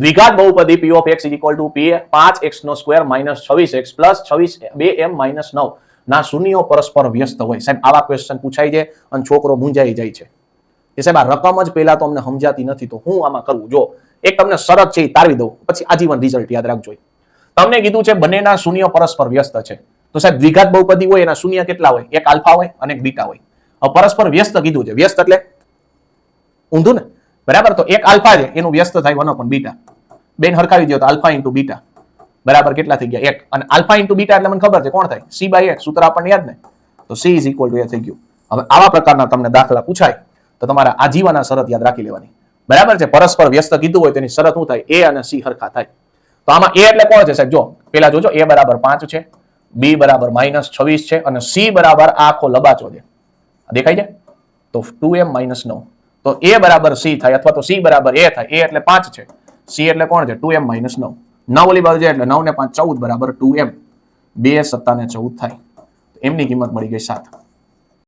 દ્વિઘાત બહુપદી p of x p 5x² - 26x + 2m - 9 ના શૂન્યો પરસ્પર વ્યસ્ત હોય. સાહેબ આવા ક્વેશ્ચન પૂછાય છે અને છોકરો મૂંઝાઈ જાય છે કે સાહેબ આ રકમ જ પહેલા તો અમને સમજાતી નથી, તો હું આમાં કરું? જો એક તમને શરત છે એ તારવી દઉં, પછી આજીવન રિઝલ્ટ યાદ રાખજો. તમને કીધું છે બંનેના શૂન્ય પરસ્પર વ્યસ્ત છે, તો સાહેબ દ્વિઘાત બહુપદી હોય એના શૂન્ય કેટલા હોય? એક આલ્ફા હોય અને એક બીટા હોય. હવે પરસ્પર વ્યસ્ત કીધું છે, વ્યસ્ત એટલે ઊંધું ને, બરાબર? તો એક આલ્ફા છે એનું વ્યસ્ત થાય 1 બીટા. બેન હરખાવી દો તો આલ્ફા ઇન્ટુ બીટા બરાબર કેટલા થઈ ગયા? 1. અને આલ્ફા ઇન્ટુ બીટા એટલે મને ખબર છે કોણ થાય? c/a. સૂત્ર આપણને યાદ ને, તો c = a થઈ ગયું. હવે આવા પ્રકારના તમને દાખલા પૂછાય તો તમારે આજીવન આ શરત યાદ રાખી લેવાની, બરાબર છે? પરસ્પર વ્યસ્ત કીધું હોય તેની શરત શું થાય? a અને c હરખા થાય. તો આમાં a એટલે કોણ છે સાહેબ? જો પેલા જોજો, a બરાબર 5 છે, b બરાબર -26 છે અને c બરાબર આખો લબાચો છે, દેખાય છે? તો 2m - 9. તો a બરાબર c થાય અથવા તો c બરાબર a થાય. a એટલે 5 છે, c એટલે કોણ છે? 2m - 9. 9 ઓલી બાજુ જાય એટલે 9 ને 5 14 બરાબર 2m. 2 7 ને 14 થાય. એમની કિંમત મળી ગઈ 7.